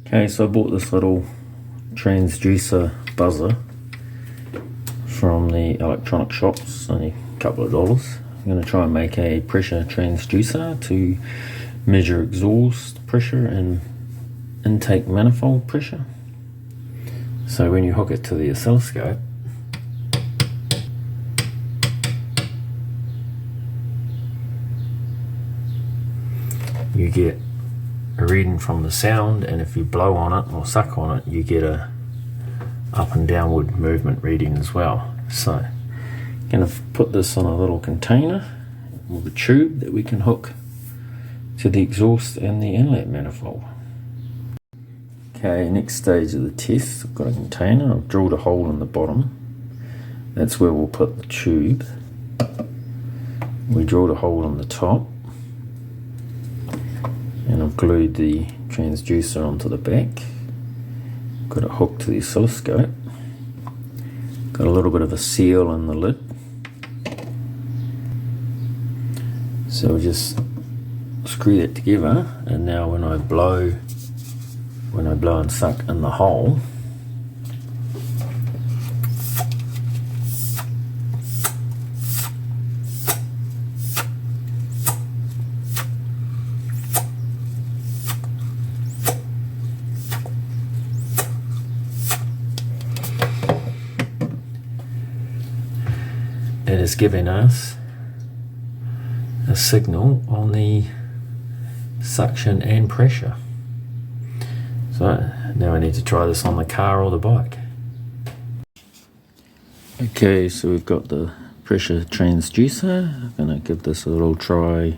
Okay, so I bought this little transducer buzzer from the electronic shops, only a couple of dollars. I'm going to try and make a pressure transducer to measure exhaust pressure and intake manifold pressure. So when you hook it to the oscilloscope, you get a reading from the sound, and if you blow on it or suck on it, you get a up and downward movement reading as well. So I'm going to put this on a little container with a tube that we can hook to the exhaust and the inlet manifold. Okay, next stage of the test, I've got a container, I've drilled a hole in the bottom. That's where we'll put the tube. We drilled a hole on the top, and I've glued the transducer onto the back. Got it hooked to the oscilloscope. Got a little bit of a seal in the lid. So we'll just screw that together, and now when I blow and suck in the hole, it is giving us a signal on the suction and pressure. So now I need to try this on the car or the bike. Okay, so we've got the pressure transducer. I'm going to give this a little try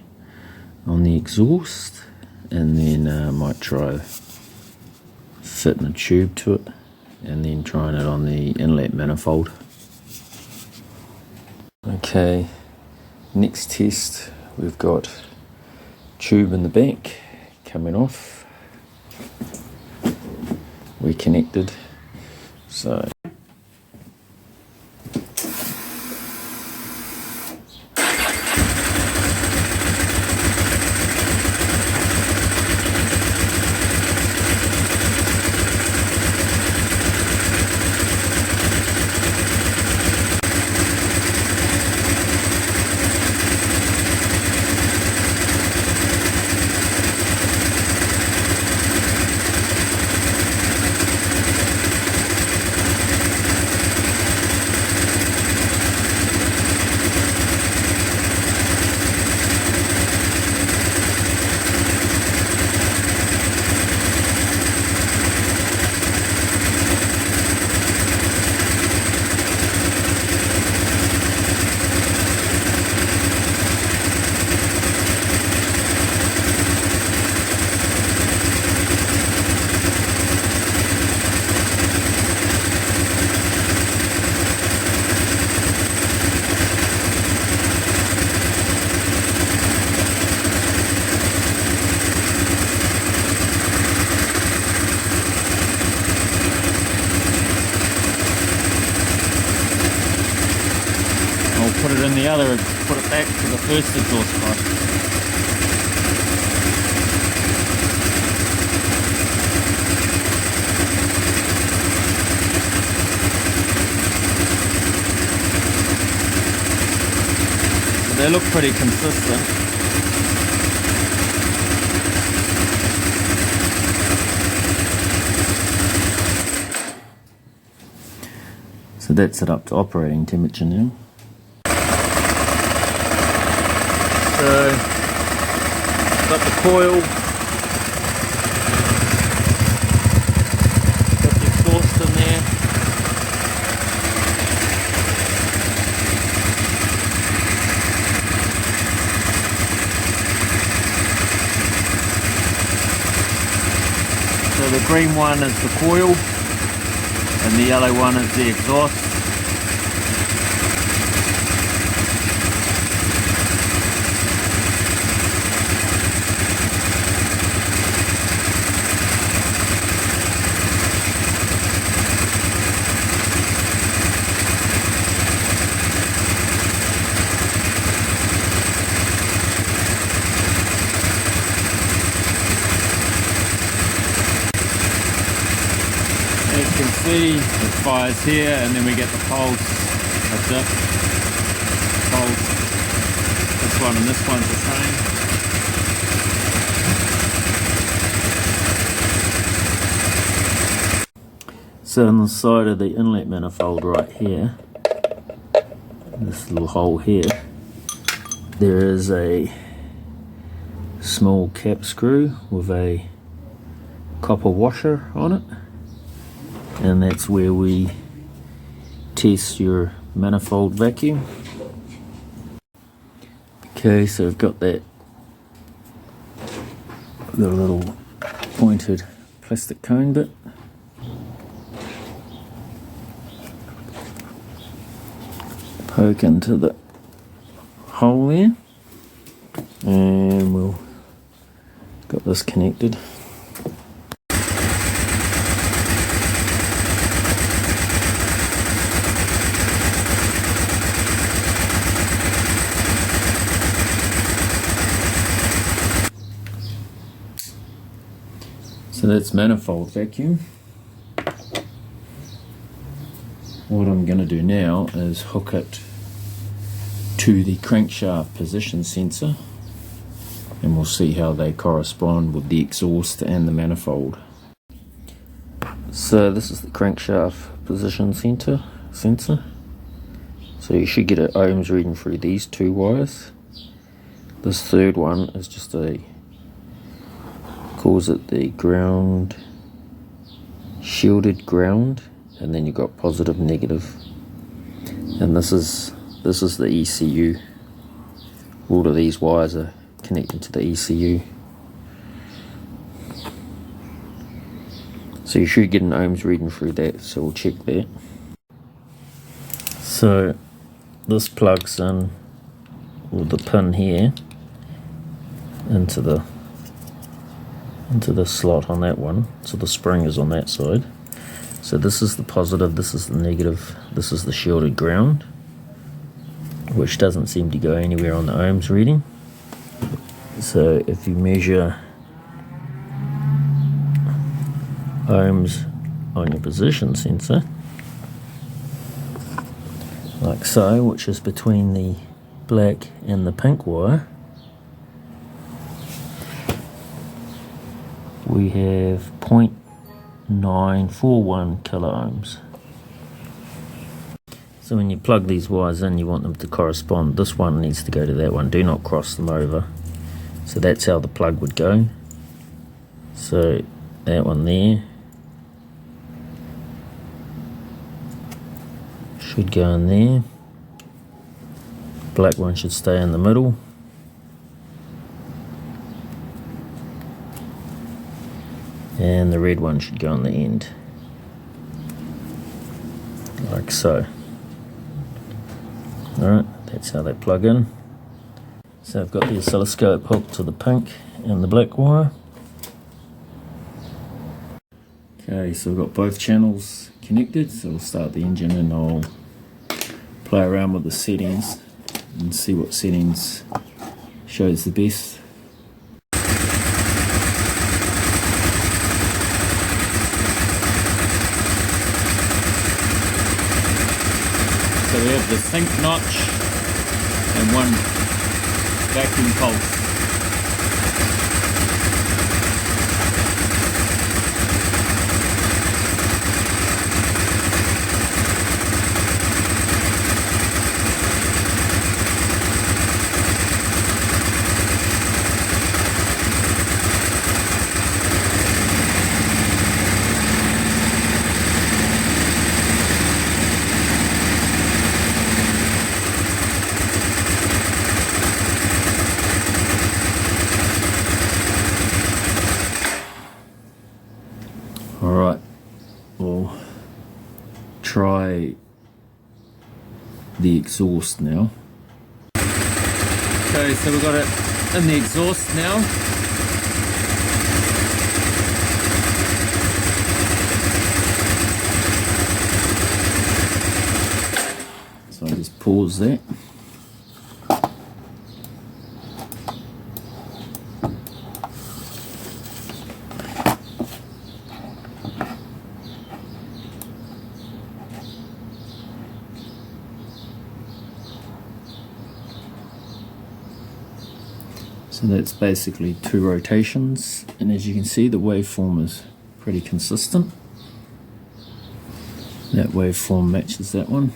on the exhaust, and then I might try fitting a tube to it and then trying it on the inlet manifold. Okay, next test, we've got tube in the back coming off. We connected, so put it in the other and put it back to the first exhaust pipe. So they look pretty consistent. So that's it up to operating temperature now. So, got the coil, got the exhaust in there. So the green one is the coil, and the yellow one is the exhaust. As you can see, it fires here, and then we get the pulse, a dip, pulse. This one and this one's the same. So on the side of the inlet manifold right here, this little hole here, there is a small cap screw with a copper washer on it, and that's where we test your manifold vacuum. Okay, so I've got that, the little pointed plastic cone bit. Poke into the hole there, and we'll got this connected. So that's manifold vacuum. What I'm going to do now is hook it to the crankshaft position sensor, and we'll see how they correspond with the exhaust and the manifold. So this is the crankshaft position sensor. So you should get an ohms reading through these two wires. This third one is just calls it the ground, shielded ground, and then you've got positive, negative, and this is the ECU. All of these wires are connected to the ECU. So you should get an ohms reading through that, so we'll check that. So this plugs in with the pin here into the slot on that one, so the spring is on that side. So this is the positive, this is the negative, this is the shielded ground, which doesn't seem to go anywhere on the ohms reading. So if you measure ohms on your position sensor, like so, which is between the black and the pink wire, we have 0.941 kilo ohms. So when you plug these wires in, you want them to correspond. This one needs to go to that one. Do not cross them over. So that's how the plug would go. So that one there should go in there. Black one should stay in the middle. And the red one should go on the end, like so. Alright, that's how they plug in. So I've got the oscilloscope hooked to the pink and the black wire. Okay, so we've got both channels connected, so we'll start the engine and I'll play around with the settings and see what settings shows the best. So we have the sync notch and one vacuum pulse. Alright, we'll try the exhaust now. Okay, so we've got it in the exhaust now. So I'll just pause that. So that's basically 2 rotations, and as you can see the waveform is pretty consistent. That waveform matches that one.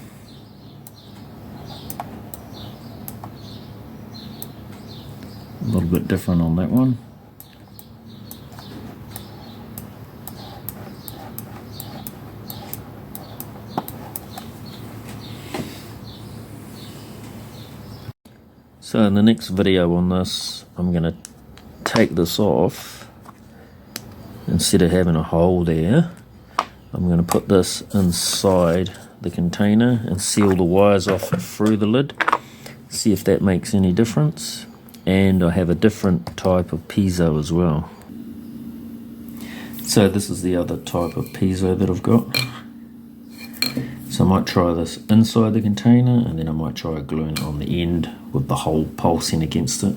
A little bit different on that one. So in the next video on this, I'm going to take this off. Instead of having a hole there, I'm going to put this inside the container and seal the wires off through the lid. See if that makes any difference. And I have a different type of piezo as well. So this is the other type of piezo that I've got. So I might try this inside the container, and then I might try gluing it on the end with the hole pulsing against it.